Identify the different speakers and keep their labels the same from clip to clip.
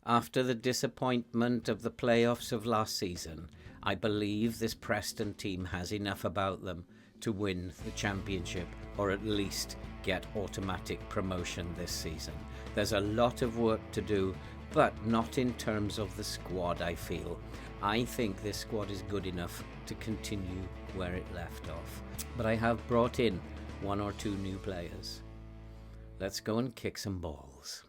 Speaker 1: After the disappointment of the playoffs of last season, I believe this Preston team has enough about them to win the championship, or at least get automatic promotion this season. There's a lot of work to do, but not in terms of the squad, I feel. I think this squad is good enough to continue where it left off. But I have brought in one or two new players. Let's go and kick some balls.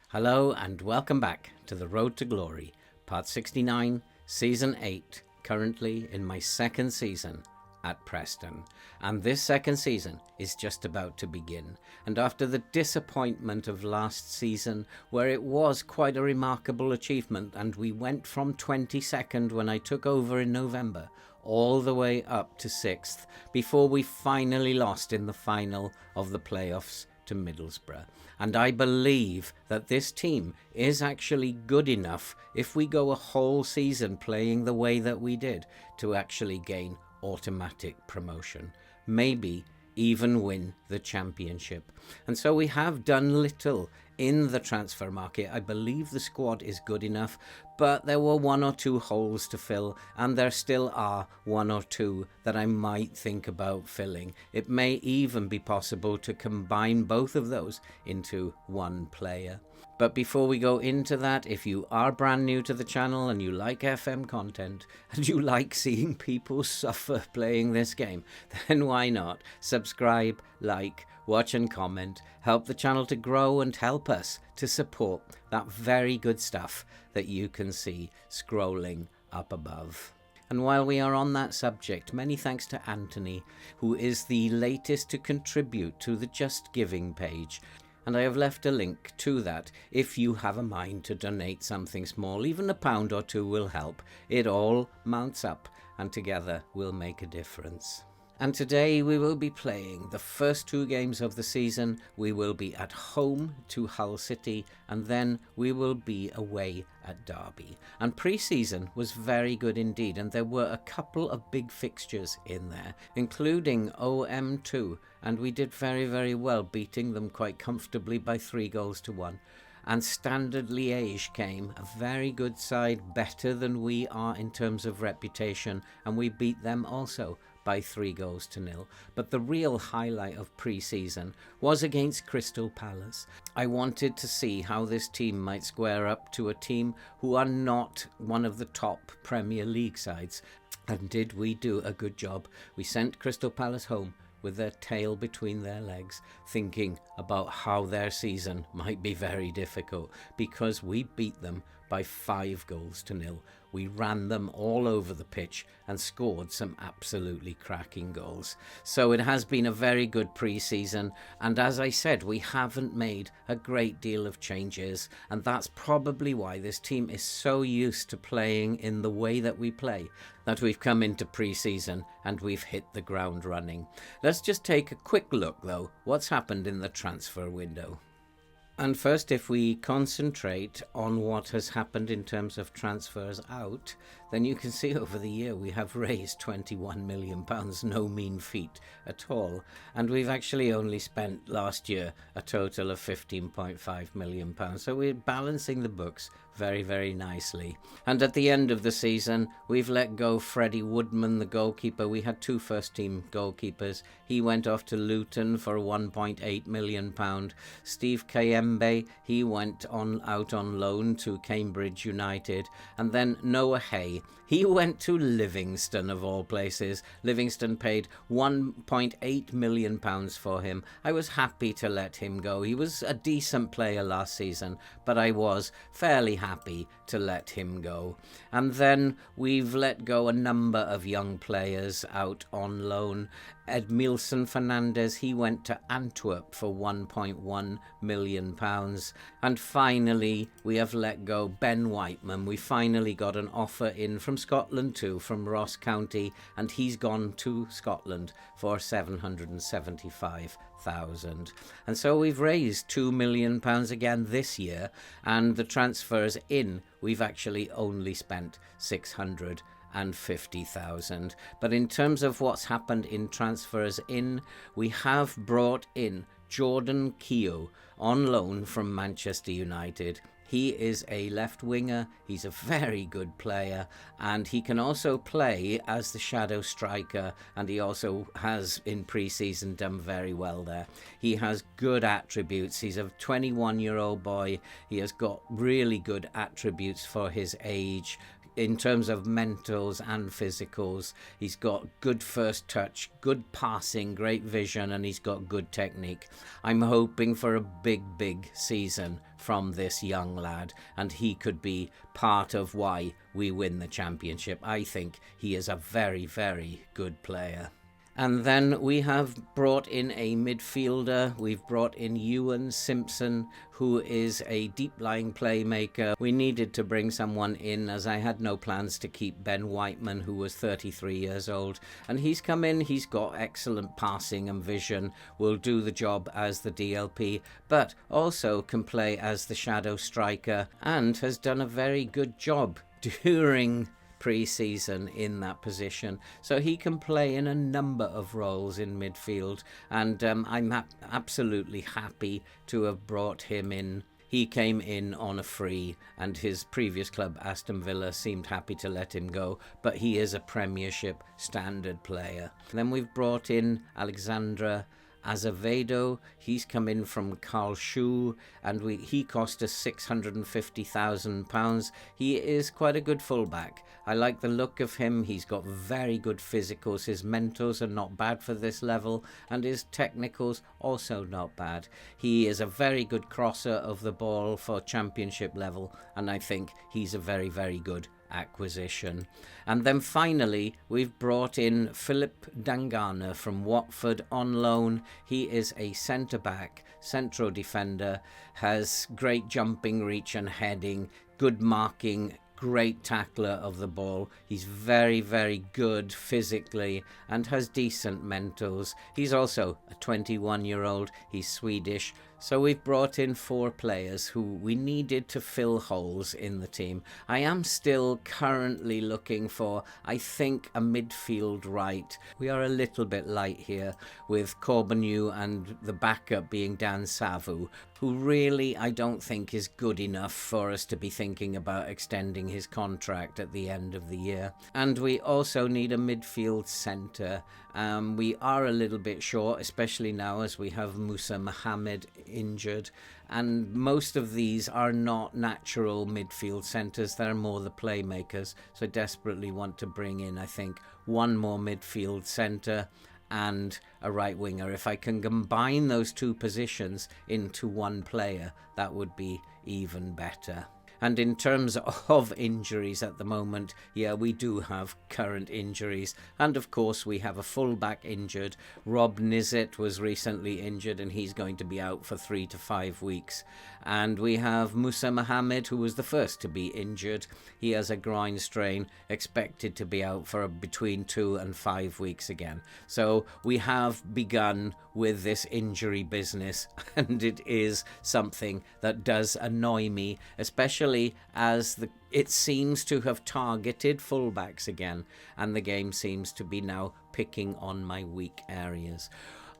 Speaker 1: Hello and welcome back to The Road to Glory, Part 69, Season 8, currently in my second season at Preston. And this second season is just about to begin. And after the disappointment of last season, where it was quite a remarkable achievement, and we went from 22nd when I took over in November, all the way up to 6th, before we finally lost in the final of the playoffs to Middlesbrough. And I believe that this team is actually good enough, if we go a whole season playing the way that we did, to actually gain automatic promotion, maybe even win the championship. And so we have done little in the transfer market. I believe the squad is good enough, but there were one or two holes to fill, and there still are one or two that I might think about filling. It may even be possible to combine both of those into one player. But before we go into that, if you are brand new to the channel and you like FM content and you like seeing people suffer playing this game, then why not subscribe, like, watch and comment, help the channel to grow and help us to support that very good stuff that you can see scrolling up above. And while we are on that subject, many thanks to Anthony, who is the latest to contribute to the Just Giving page. And I have left a link to that if you have a mind to donate something small. Even £1 or 2 will help. It all mounts up and together will make a difference. And today we will be playing the first 2 games of the season. We will be at home to Hull City, and then we will be away at Derby. And pre-season was very good indeed, and there were a couple of big fixtures in there, including OM2, and we did very, very well, beating them quite comfortably by 3-1. And Standard Liège came, a very good side, better than we are in terms of reputation, and we beat them also by 3-0. But the real highlight of pre-season was against Crystal Palace. I wanted to see how this team might square up to a team who are not one of the top Premier League sides. And did we do a good job? We sent Crystal Palace home with their tail between their legs, thinking about how their season might be very difficult, because we beat them by 5-0. We ran them all over the pitch and scored some absolutely cracking goals. So it has been a very good pre-season, and as I said, we haven't made a great deal of changes, and that's probably why this team is so used to playing in the way that we play, that we've come into pre-season and we've hit the ground running. Let's just take a quick look though, what's happened in the transfer window. And first, if we concentrate on what has happened in terms of transfers out, then you can see over the year we have raised £21 million, no mean feat at all. And we've actually only spent last year a total of £15.5 million. So we're balancing the books very, very nicely. And at the end of the season, we've let go Freddie Woodman, the goalkeeper. We had 2 first-team goalkeepers. He went off to Luton for £1.8 million. Steve Kayembe, he went out on loan to Cambridge United. And then Noah Hay, he went to Livingston, of all places. Livingston paid £1.8 million for him. I was happy to let him go. He was a decent player last season, but I was fairly happy to let him go. And then we've let go a number of young players out on loan. Edmilson Fernandez, he went to Antwerp for £1.1 million. And finally, we have let go Ben Whiteman. We finally got an offer in from Scotland too, from Ross County, and he's gone to Scotland for £775,000. And so we've raised £2 million again this year, and the transfers in, we've actually only spent £650,000. But in terms of what's happened in transfers in, we have brought in Jordan Keogh on loan from Manchester United. He is a left winger, he's a very good player, and he can also play as the shadow striker, and he also has in pre-season done very well there. He has good attributes. He's a 21-year-old boy. He has got really good attributes for his age. In terms of mentals and physicals, he's got good first touch, good passing, great vision, and he's got good technique. I'm hoping for a big season from this young lad, and he could be part of why we win the championship. I think he is a very good player. And then we have brought in a midfielder. We've brought in Ewan Simpson, who is a deep-lying playmaker. We needed to bring someone in, as I had no plans to keep Ben Whiteman, who was 33 years old. And he's come in, he's got excellent passing and vision, will do the job as the DLP, but also can play as the shadow striker, and has done a very good job during pre-season in that position, so he can play in a number of roles in midfield, and I'm absolutely happy to have brought him in. He came in on a free, and his previous club Aston Villa seemed happy to let him go, but he is a Premiership standard player. Then we've brought in Alexandra Azevedo. He's come in from Karlsruhe, and he cost us £650,000. He is quite a good fullback. I like the look of him. He's got very good physicals. His mentals are not bad for this level, and his technicals also not bad. He is a very good crosser of the ball for championship level, and I think he's a very good acquisition. And then finally we've brought in Philip Dangana from Watford on loan. He is a centre-back, central defender, has great jumping reach and heading, good marking, great tackler of the ball. He's very good physically and has decent mentals. He's also a 21-year-old. He's Swedish. So we've brought in 4 players who we needed to fill holes in the team. I am still currently looking for, I think, a midfield right. We are a little bit light here with Corbeanu and the backup being Dan Savu, who really I don't think is good enough for us to be thinking about extending his contract at the end of the year. And we also need a midfield centre. We are a little bit short, especially now as we have Musa Mohammed injured, and most of these are not natural midfield centres, they're more the playmakers, so I desperately want to bring in, I think, one more midfield centre and a right winger. If I can combine those 2 positions into one player, that would be even better. And in terms of injuries at the moment, yeah, we do have current injuries. And of course, we have a fullback injured. Rob Nizzet was recently injured, and he's going to be out for 3 to 5 weeks. And we have Musa Mohammed, who was the first to be injured. He has a groin strain, expected to be out for between 2 and 5 weeks again. So we have begun with this injury business, and it is something that does annoy me, especially as it seems to have targeted fullbacks again, and the game seems to be now picking on my weak areas.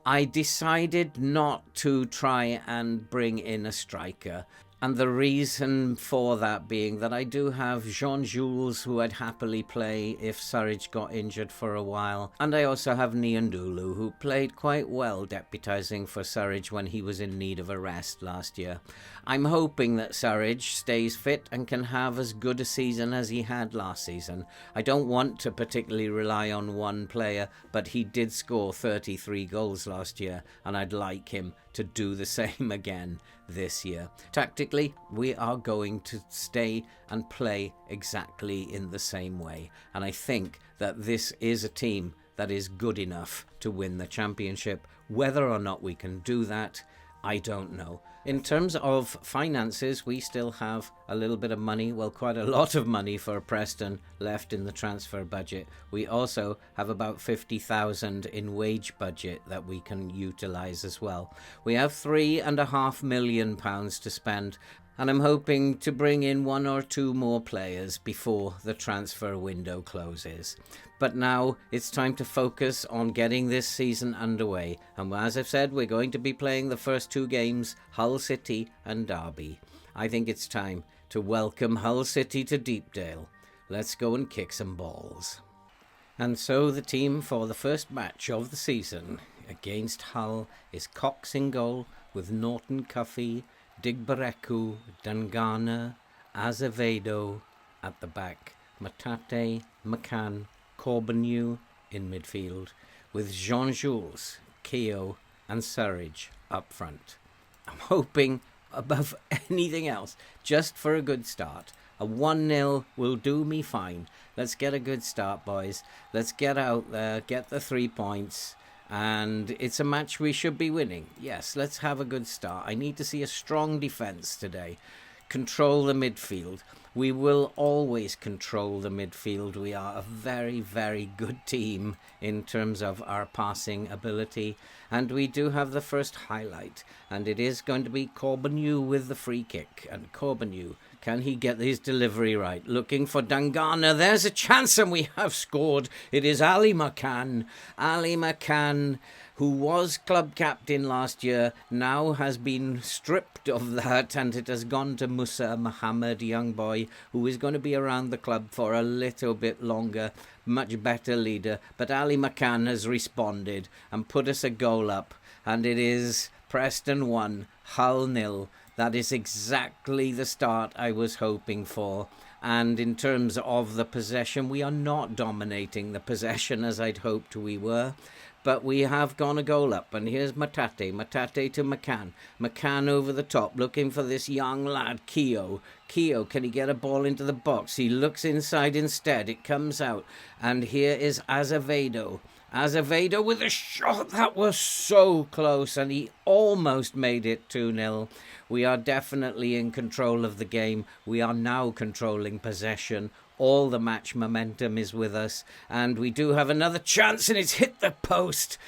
Speaker 1: I decided not to try and bring in a striker, and the reason for that being that I do have Jean-Jules, who I'd happily play if Surridge got injured for a while, and I also have Niandulu, who played quite well deputising for Surridge when he was in need of a rest last year. I'm hoping that Surridge stays fit and can have as good a season as he had last season. I don't want to particularly rely on one player, but he did score 33 goals last year, and I'd like him to do the same again this year. Tactically, we are going to stay and play exactly in the same way, and I think that this is a team that is good enough to win the championship. Whether or not we can do that, I don't know. In terms of finances, we still have a little bit of money, well, quite a lot of money for Preston left in the transfer budget. We also have about 50,000 in wage budget that we can utilise as well. We have £3.5 million to spend, and I'm hoping to bring in 1 or 2 more players before the transfer window closes. But now it's time to focus on getting this season underway, and as I've said, we're going to be playing the first 2 games, Hull City and Derby. I think it's time to welcome Hull City to Deepdale. Let's go and kick some balls. And so the team for the first match of the season against Hull is Cox in goal, with Norton Cuffy, Digbereku, Dangana, Azevedo at the back, Matate, McCann, Corbeanu in midfield, with Jean-Jules, Keogh and Surridge up front. I'm hoping above anything else, just for a good start. A 1-0 will do me fine. Let's get a good start, boys. Let's get out there, get the 3 points. And it's a match we should be winning. Yes, let's have a good start. I need to see a strong defence today. Control the midfield. We will always control the midfield. We are a very, very good team in terms of our passing ability. And we do have the first highlight. And it is going to be Corbeanu with the free kick. And Corbeanu, can he get his delivery right? Looking for Dangana. There's a chance and we have scored. It is Ali McCann. Ali McCann, who was club captain last year, now has been stripped of that, and it has gone to Musa Mohammed, young boy, who is going to be around the club for a little bit longer, much better leader. But Ali McCann has responded and put us a goal up, and it is Preston 1, Hull 0. That is exactly the start I was hoping for. And in terms of the possession, we are not dominating the possession as I'd hoped we were. But we have gone a goal up, and here's Matate to McCann. McCann over the top, looking for this young lad, Keogh. Keogh, can he get a ball into the box? He looks inside instead. It comes out, and here is Azevedo. Azevedo with a shot that was so close, and he almost made it 2-0. We are definitely in control of the game. We are now controlling possession. All the match momentum is with us, and we do have another chance, and it's hit the post,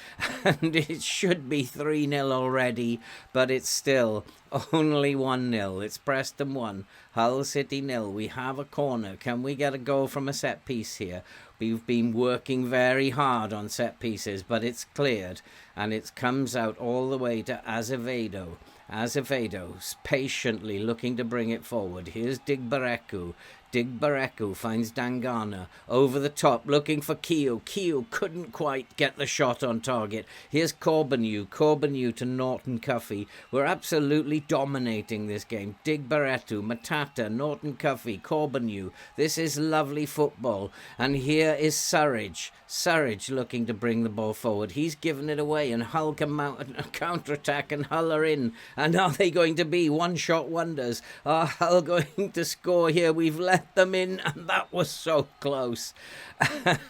Speaker 1: and it should be 3-0 already, but it's still only 1-0. It's Preston 1, Hull City 0. We have a corner. Can we get a goal from a set piece here? We've been working very hard on set pieces, but it's cleared, and it comes out all the way to Azevedo. Azevedo's patiently looking to bring it forward. Here's Digbereku. Digbereku finds Dangana over the top, looking for Keogh. Keogh couldn't quite get the shot on target. Here's Corbeanu. Corbeanu to Norton Cuffy. We're absolutely dominating this game. Digbereku, Matata, Norton Cuffy, Corbeanu. This is lovely football. And here is Surridge. Surridge looking to bring the ball forward. He's given it away, and Hull can mount a counter-attack, and Hull are in. And are they going to be one-shot wonders? Are Hull going to score here? We've let them in, and that was so close.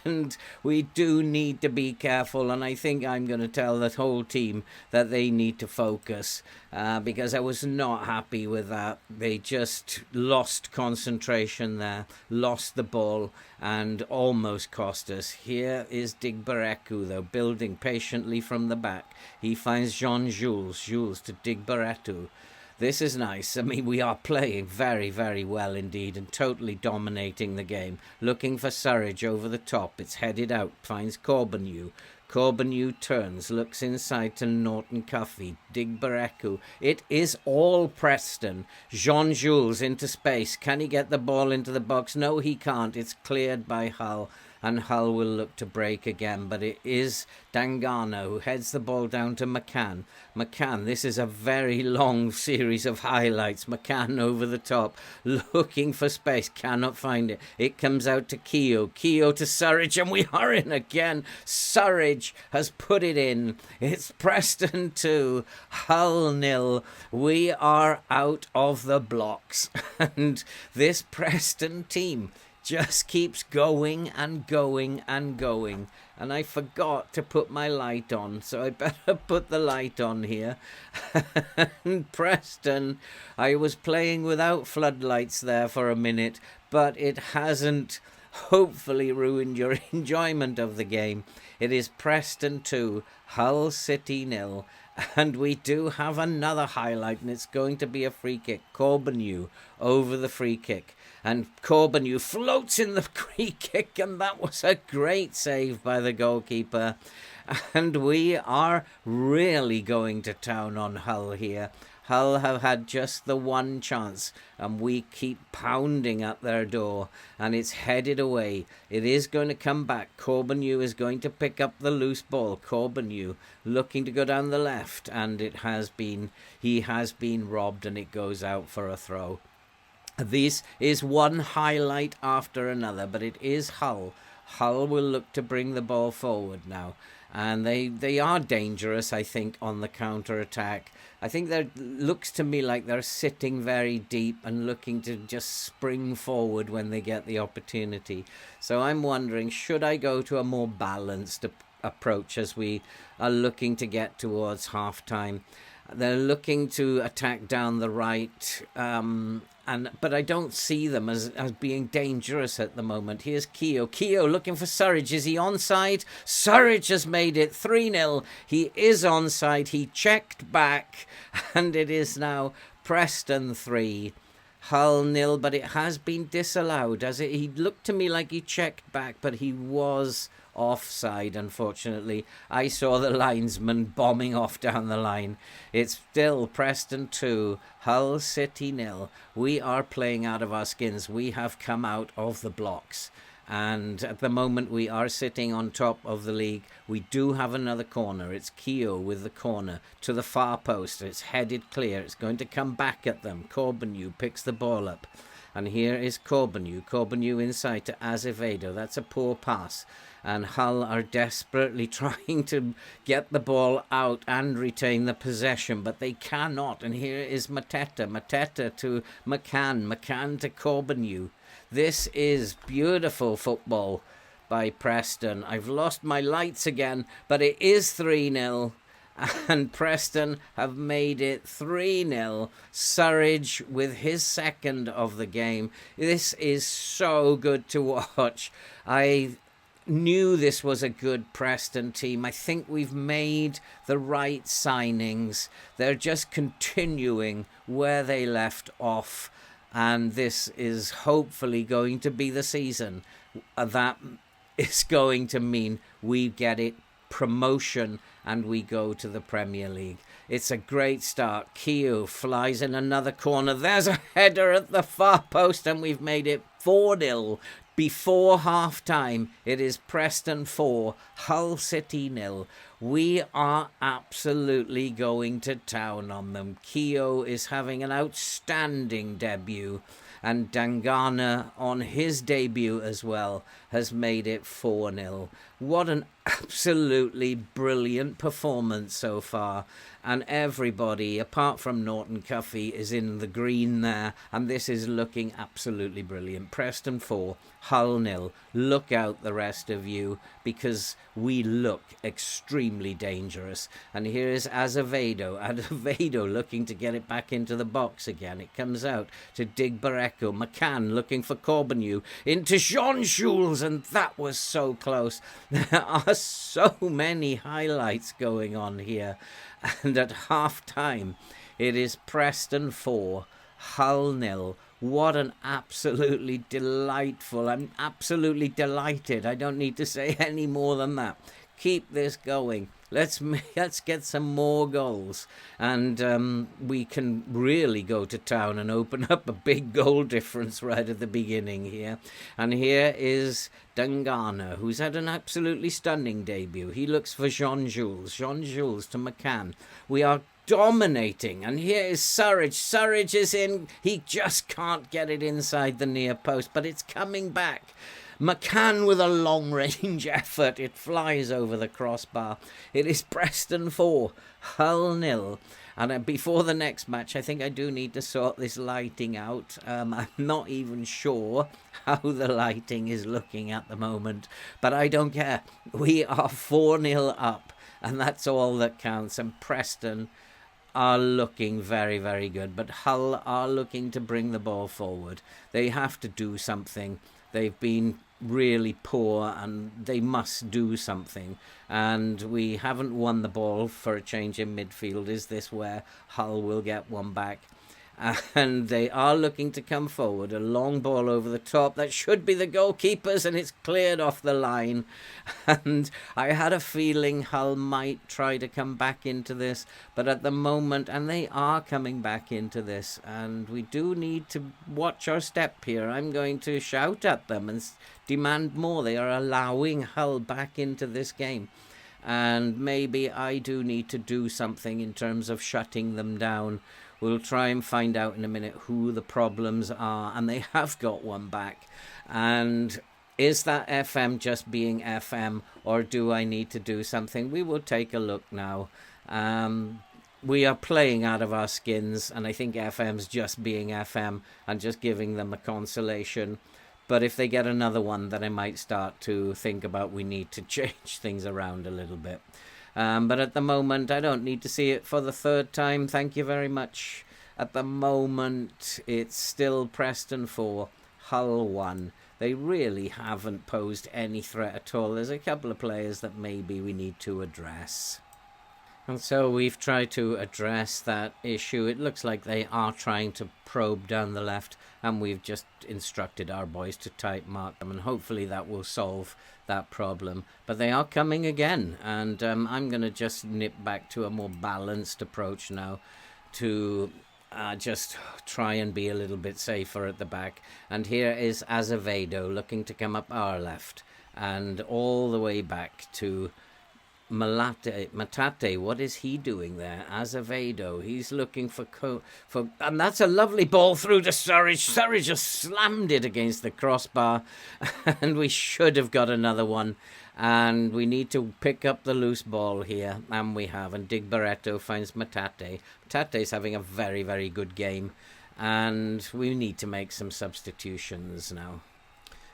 Speaker 1: And we do need to be careful, and I think I'm going to tell the whole team that they need to focus, because I was not happy with that. They just lost concentration there, lost the ball, and almost cost us. Here is Digbereku, though, building patiently from the back. He finds Jean-Jules. Jules to Digbereku. This is nice. I mean, we are playing very, very well indeed and totally dominating the game. Looking for Surridge over the top. It's headed out. Finds Corbeanu. Corbeanu turns, looks inside to Norton Cuffy. Digbereku. It is all Preston. Jean-Jules into space. Can he get the ball into the box? No, he can't. It's cleared by Hull. And Hull will look to break again, but it is Dangana who heads the ball down to McCann. McCann, this is a very long series of highlights. McCann over the top, looking for space, cannot find it. It comes out to Keogh. Keogh to Surridge, and we are in again. Surridge has put it in. It's Preston 2, Hull 0. We are out of the blocks. And this Preston team just keeps going and going and going. And I forgot to put my light on, so I better put the light on here. And Preston, I was playing without floodlights there for a minute, but it hasn't hopefully ruined your enjoyment of the game. It is Preston 2, Hull City 0. And we do have another highlight, and it's going to be a free kick. Corbeanu over the free kick. And Corbeanu floats in the free kick, and that was a great save by the goalkeeper. And we are really going to town on Hull here. Hull have had just the one chance, and we keep pounding at their door, and it's headed away. It is going to come back. Corbeanu is going to pick up the loose ball. Corbeanu looking to go down the left, and he has been robbed, and it goes out for a throw. This is one highlight after another, but it is Hull. Hull will look to bring the ball forward now. And they are dangerous, I think, on the counter-attack. I think that looks to me like they're sitting very deep and looking to just spring forward when they get the opportunity. So I'm wondering, should I go to a more balanced approach as we are looking to get towards half-time? They're looking to attack down the right, but I don't see them as being dangerous at the moment. Here's Keogh. Keogh looking for Surridge. Is he onside? Surridge has made it 3-0. He is onside. He checked back, and it is now Preston 3, Hull 0, but it has been disallowed. He looked to me like he checked back, but he was offside, unfortunately. I saw the linesman bombing off down the line. It's still Preston 2, Hull City 0. We are playing out of our skins. We have come out of the blocks. And at the moment we are sitting on top of the league. We do have another corner. It's Keogh with the corner to the far post. It's headed clear. It's going to come back at them. Corbeanu picks the ball up. And here is Corbeanu. Corbeanu inside to Azevedo. That's a poor pass. And Hull are desperately trying to get the ball out and retain the possession, but they cannot. And here is Mateta. Mateta to McCann. McCann to Corbeanu. This is beautiful football by Preston. I've lost my lights again, but it is 3-0. And Preston have made it 3-0. Surridge with his second of the game. This is so good to watch. I knew this was a good Preston team. I think we've made the right signings. They're just continuing where they left off. And this is hopefully going to be the season that is going to mean we get it promotion and we go to the Premier League. It's a great start. Keogh flies in another corner. There's a header at the far post, and we've made it 4-0. Before half-time, it is Preston 4, Hull City 0. We are absolutely going to town on them. Keogh is having an outstanding debut, and Dangana, on his debut as well, has made it 4-0. What an absolutely brilliant performance so far. And everybody, apart from Norton Cuffy, is in the green there. And this is looking absolutely brilliant. Preston 4, Hull 0. Look out, the rest of you, because we look extremely dangerous. And here is Azevedo. Azevedo looking to get it back into the box again. It comes out to Digbareko. McCann looking for Corbeanu. Into Jean-Jules, and that was so close. There are so many highlights going on here. And at half-time, it is Preston 4, Hull 0. What an absolutely delightful, I'm absolutely delighted. I don't need to say any more than that. Keep this going. Let's get some more goals. And we can really go to town and open up a big goal difference right at the beginning here. And here is Dangana, who's had an absolutely stunning debut. He looks for Jean-Jules. Jean-Jules to McCann. We are dominating, and here is Surridge. Surridge is in. He just can't get it inside the near post, but it's coming back. McCann with a long-range effort. It flies over the crossbar. It is Preston 4, Hull 0. And before the next match, I think I do need to sort this lighting out. I'm not even sure how the lighting is looking at the moment, but I don't care. We are 4-0 up, and that's all that counts. And Preston are looking very, very good, but Hull are looking to bring the ball forward. They have to do something. They've been really poor, and they must do something. And we haven't won the ball for a change in midfield. Is this where Hull will get one back? And they are looking to come forward. A long ball over the top. That should be the goalkeeper's, and it's cleared off the line. And I had a feeling Hull might try to come back into this. But at the moment, and they are coming back into this, and we do need to watch our step here. I'm going to shout at them and demand more. They are allowing Hull back into this game. And maybe I do need to do something in terms of shutting them down. We'll try and find out in a minute who the problems are, and they have got one back. And is that FM just being FM, or do I need to do something? We will take a look now. We are playing out of our skins, and I think FM's just being FM and just giving them a consolation. But if they get another one, then I might start to think about we need to change things around a little bit. But at the moment, I don't need to see it for the third time. Thank you very much. At the moment, it's still Preston 4, Hull 1. They really haven't posed any threat at all. There's a couple of players that maybe we need to address. And so we've tried to address that issue. It looks like they are trying to probe down the left, and we've just instructed our boys to tight mark them, and hopefully that will solve that problem. But they are coming again, and I'm going to just nip back to a more balanced approach now to just try and be a little bit safer at the back. And here is Azevedo looking to come up our left, and all the way back to Matate. What is he doing there? Azevedo. He's looking for and that's a lovely ball through to Surridge. Surridge just slammed it against the crossbar, and we should have got another one. And we need to pick up the loose ball here, and we have. And Digbarretto finds Matate. Matate's having a very, very good game, and we need to make some substitutions now.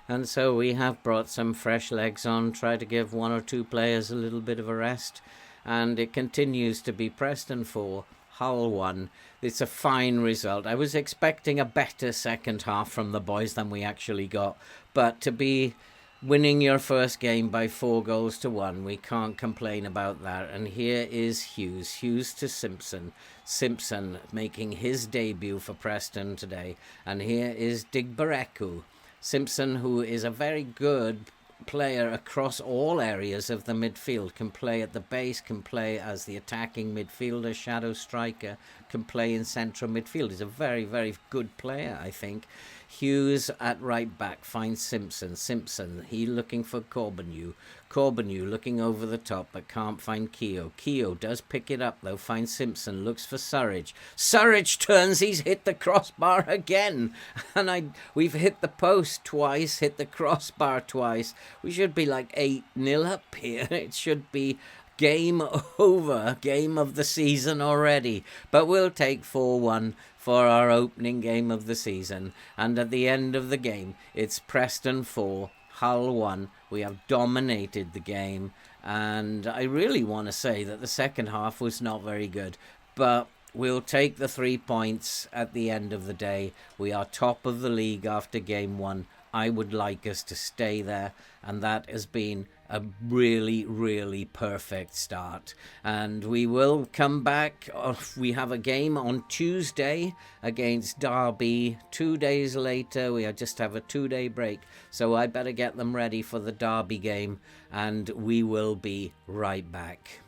Speaker 1: And so we have brought some fresh legs on, tried to give one or two players a little bit of a rest. And it continues to be Preston 4, Hull 1. It's a fine result. I was expecting a better second half from the boys than we actually got. But to be winning your first game by 4-1, we can't complain about that. And here is Hughes. Hughes to Simpson. Simpson making his debut for Preston today. And here is Digbarretto. Simpson, who is a very good player across all areas of the midfield, can play at the base, can play as the attacking midfielder, shadow striker, can play in central midfield. He's a very, very good player, I think. Hughes at right back finds Simpson. Simpson, he looking for Corbeanu. Corbeanu looking over the top but can't find Keogh. Keogh does pick it up though, finds Simpson, looks for Surridge. Surridge turns, he's hit the crossbar again. And we've hit the post twice, hit the crossbar twice. We should be like 8-0 up here. It should be game over, game of the season already. But we'll take 4-1 for our opening game of the season. And at the end of the game, it's Preston 4, Hull 1. We have dominated the game. And I really want to say that the second half was not very good. But we'll take the 3 points at the end of the day. We are top of the league after game 1. I would like us to stay there, and that has been a really, really perfect start. And we will come back. We have a game on Tuesday against Derby. 2 days later, we just have a 2-day break. So I better get them ready for the Derby game, and we will be right back.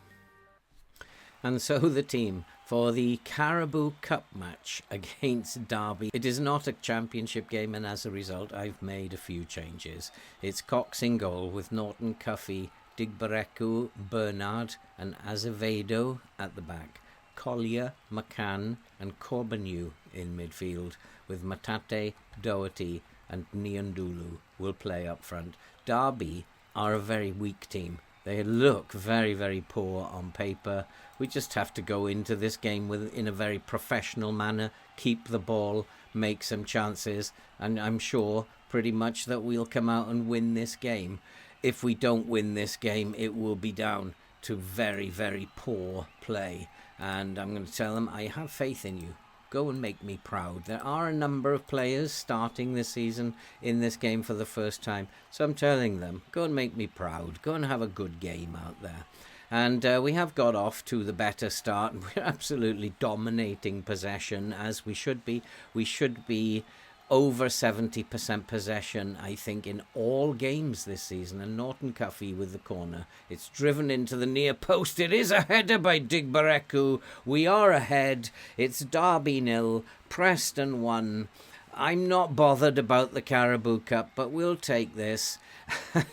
Speaker 1: And so the team for the Carabao Cup match against Derby. It is not a championship game, and as a result I've made a few changes. It's Cox in goal with Norton, Cuffy, Digbarretto, Bernard and Azevedo at the back. Collier, McCann and Corbeanu in midfield, with Matate, Doherty and Niandulu will play up front. Derby are a very weak team. They look very, very poor on paper. We just have to go into this game in a very professional manner, keep the ball, make some chances, and I'm sure pretty much that we'll come out and win this game. If we don't win this game, it will be down to very, very poor play. And I'm going to tell them, I have faith in you. Go and make me proud. There are a number of players starting this season in this game for the first time. So I'm telling them, go and make me proud. Go and have a good game out there. And we have got off to the better start. We're absolutely dominating possession, as we should be. We should be over 70% possession, I think, in all games this season. And Norton Cuffy with the corner. It's driven into the near post. It is a header by Digbareku. We are ahead. It's Derby 0, Preston 1. I'm not bothered about the Caribou Cup, but we'll take this.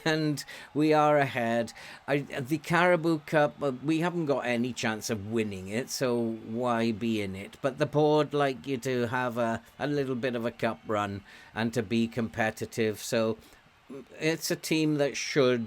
Speaker 1: And we are ahead. The Caribou Cup, we haven't got any chance of winning it, so why be in it? But the board like you to have a little bit of a cup run and to be competitive. So it's a team that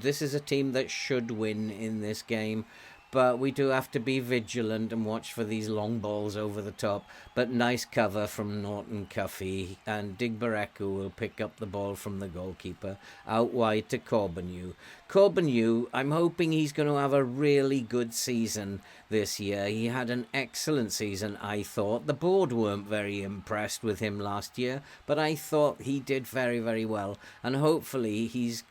Speaker 1: this is a team that should win in this game. But we do have to be vigilant and watch for these long balls over the top. But nice cover from Norton Cuffy. And Digbareku will pick up the ball from the goalkeeper. Out wide to Corbeanu. Corbeanu, I'm hoping he's going to have a really good season this year. He had an excellent season, I thought. The board weren't very impressed with him last year. But I thought he did very, very well. And hopefully he's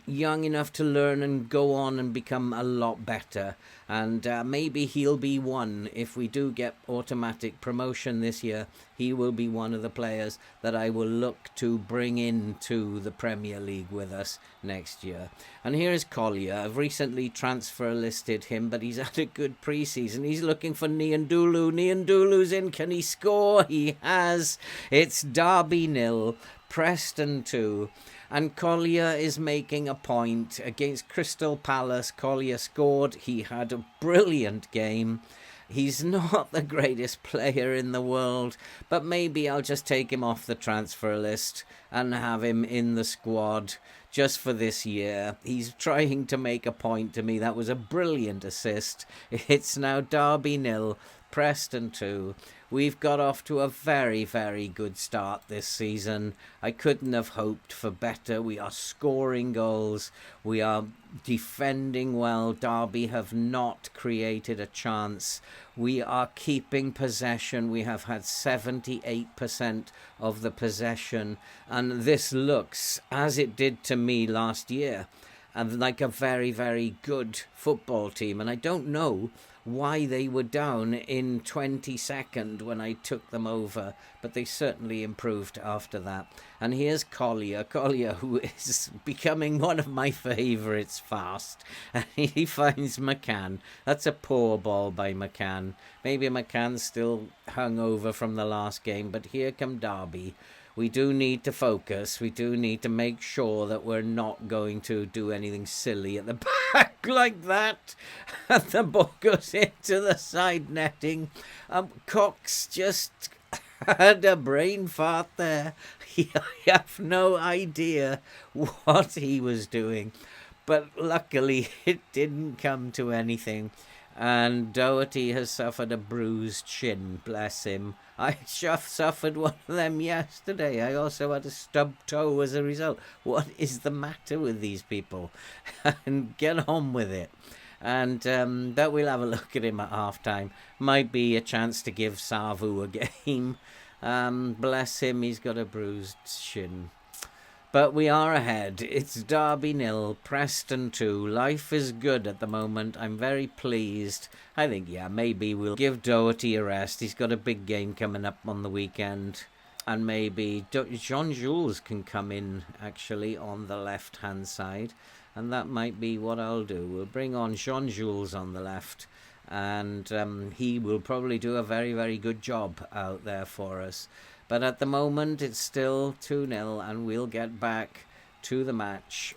Speaker 1: young enough to learn and go on and become a lot better. And maybe he'll be one. If we do get automatic promotion this year, he will be one of the players that I will look to bring into the Premier League with us next year. And here is Collier. I've recently transfer listed him, but he's had a good pre-season. He's looking for Niandulu. Niandulu's in. Can he score? He has. It's Derby 0, Preston 2. And Collier is making a point against Crystal Palace. Collier scored. He had a brilliant game. He's not the greatest player in the world, but maybe I'll just take him off the transfer list and have him in the squad just for this year. He's trying to make a point to me. That was a brilliant assist. It's now Derby 0, Preston 2. We've got off to a very, very good start this season. I couldn't have hoped for better. We are scoring goals. We are defending well. Derby have not created a chance. We are keeping possession. We have had 78% of the possession. And this looks, as it did to me last year, and like a very, very good football team. And I don't know why they were down in 22nd when I took them over, but they certainly improved after that. And here's Collier, who is becoming one of my favourites fast, and he finds McCann. That's a poor ball by McCann. Maybe McCann's still hung over from the last game, but here come Derby. We do need to focus. We do need to make sure that we're not going to do anything silly at the back like that. And the ball goes into the side netting. Cox just had a brain fart there. I have no idea what he was doing. But luckily it didn't come to anything. And Doherty has suffered a bruised shin, bless him. I suffered one of them yesterday. I also had a stubbed toe as a result. What is the matter with these people? And get on with it. And that we'll have a look at him at half-time. Might be a chance to give Savu a game. Bless him, he's got a bruised shin. But we are ahead. It's Derby 0, Preston 2. Life is good at the moment. I'm very pleased. I think, maybe we'll give Doherty a rest. He's got a big game coming up on the weekend. And maybe Jean-Jules can come in, actually, on the left-hand side. And that might be what I'll do. We'll bring on Jean-Jules on the left. And he will probably do a very, very good job out there for us. But at the moment, it's still 2-0, and we'll get back to the match.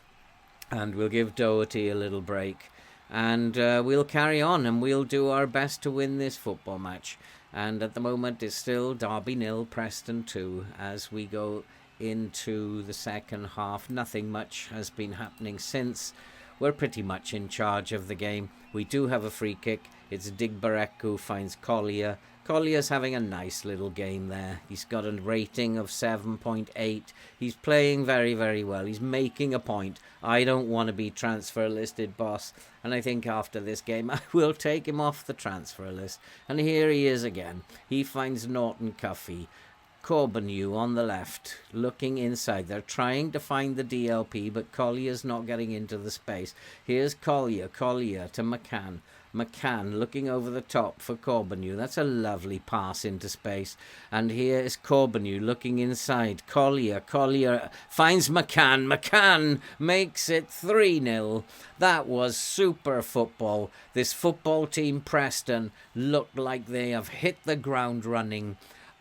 Speaker 1: And we'll give Doherty a little break. And we'll carry on, and we'll do our best to win this football match. And at the moment, it's still Derby 0, Preston 2, as we go into the second half. Nothing much has been happening since. We're pretty much in charge of the game. We do have a free kick. It's Digbarek who finds Collier. Collier's having a nice little game there. He's got a rating of 7.8. He's playing very, very well. He's making a point. I don't want to be transfer listed, boss. And I think after this game, I will take him off the transfer list. And here he is again. He finds Norton Cuffy. Corbeanu on the left, looking inside. They're trying to find the DLP, but Collier's not getting into the space. Here's Collier to McCann. McCann looking over the top for Corbeanu. That's a lovely pass into space. And here is Corbeanu looking inside. Collier finds McCann. McCann makes it 3-0. That was super football. This football team, Preston, looked like they have hit the ground running.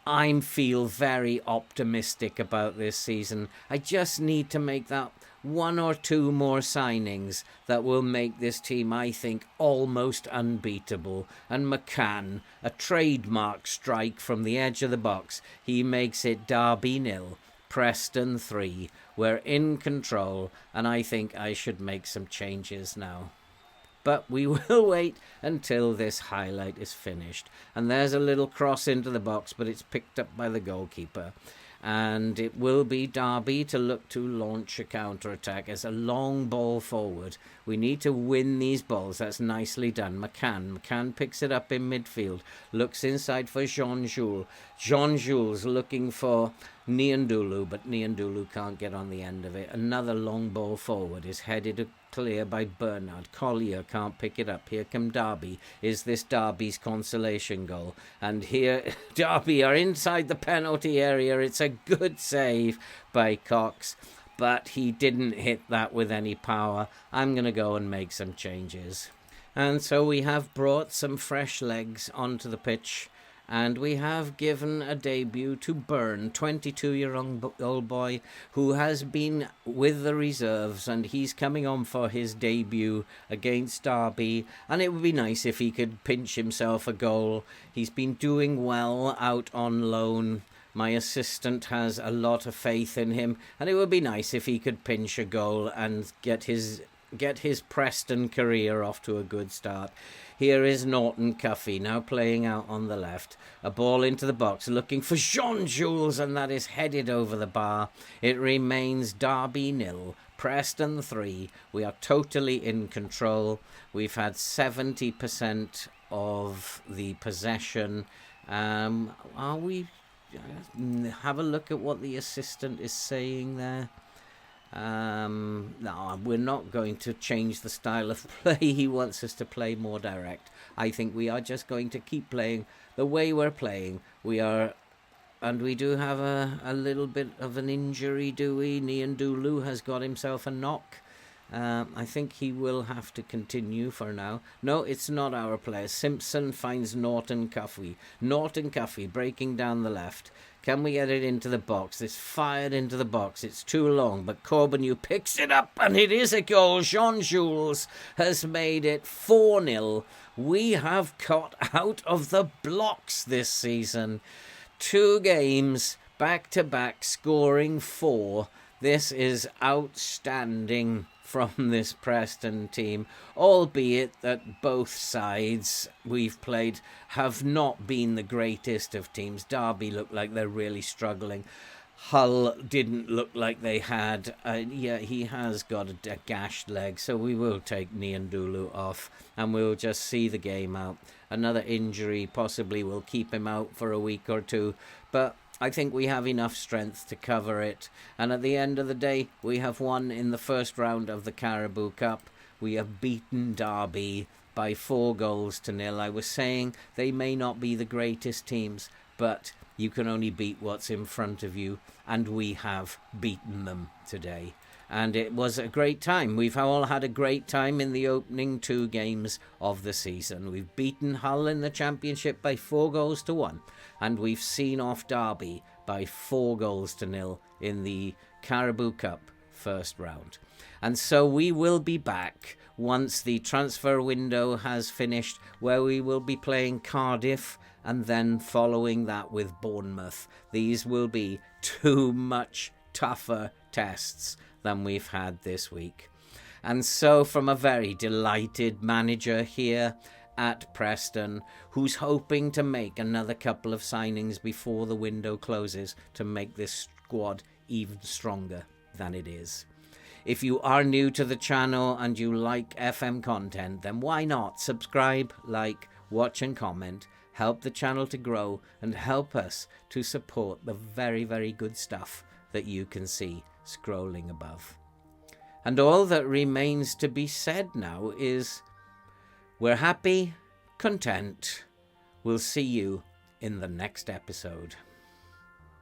Speaker 1: I feel very optimistic about this season. I just need to make that 1 or 2 more signings that will make this team, I think, almost unbeatable. And McCann, a trademark strike from the edge of the box. He makes it Derby 0, Preston 3. We're in control, and I think I should make some changes now. But we will wait until this highlight is finished. And there's a little cross into the box, but it's picked up by the goalkeeper. And it will be Derby to look to launch a counter-attack as a long ball forward. We need to win these balls. That's nicely done. McCann picks it up in midfield. Looks inside for Jean-Jules. Jean-Jules looking for Niandulu, but Niandulu can't get on the end of it. Another long ball forward is headed clear by Bernard. Collier can't pick it up. Here come Derby. Is this Derby's consolation goal? And here Derby are inside the penalty area. It's a good save by Cox, but he didn't hit that with any power. I'm going to go and make some changes. And so we have brought some fresh legs onto the pitch. And we have given a debut to Byrne, 22-year-old boy who has been with the reserves, and he's coming on for his debut against Derby. And it would be nice if he could pinch himself a goal. He's been doing well out on loan. My assistant has a lot of faith in him, and it would be nice if he could pinch a goal and get his Preston career off to a good start. Here is Norton Cuffy now playing out on the left. A ball into the box looking for Jean-Jules, and that is headed over the bar. It remains Derby 0, Preston 3. We are totally in control. We've had 70% of the possession. Are we... Have a look at what the assistant is saying there. No, we're not going to change the style of play. He wants us to play more direct. I think we are just going to keep playing the way we're playing. And we do have a little bit of an injury, do we? Niandulu has got himself a knock. I think he will have to continue for now. No, it's not our player. Simpson finds Norton Cuffy. Norton Cuffy breaking down the left. Can we get it into the box? It's fired into the box. It's too long, but Corbeanu picks it up, and it is a goal. Jean-Jules has made it 4-0. We have got out of the blocks this season. 2 games back-to-back scoring 4. This is outstanding from this Preston team, albeit that both sides we've played have not been the greatest of teams. Derby look like they're really struggling. Hull didn't look like they had. Yeah, he has got a gashed leg, so we will take Niandulu off and we'll just see the game out. Another injury possibly will keep him out for a week or 2, but I think we have enough strength to cover it. And at the end of the day, we have won in the first round of the Caribou Cup. We have beaten Derby by 4-0. I was saying they may not be the greatest teams, but you can only beat what's in front of you. And we have beaten them today. And it was a great time. We've all had a great time in the opening 2 games of the season. We've beaten Hull in the Championship by 4-1. And we've seen off Derby by 4-0 in the Caribou Cup first round. And so we will be back once the transfer window has finished, where we will be playing Cardiff and then following that with Bournemouth. These will be 2 much tougher tests than we've had this week. And so from a very delighted manager here at Preston, who's hoping to make another couple of signings before the window closes to make this squad even stronger than it is. If you are new to the channel and you like FM content, then why not subscribe, like, watch and comment, help the channel to grow and help us to support the very, very good stuff that you can see scrolling above. And all that remains to be said now is we're happy, content. We'll see you in the next episode.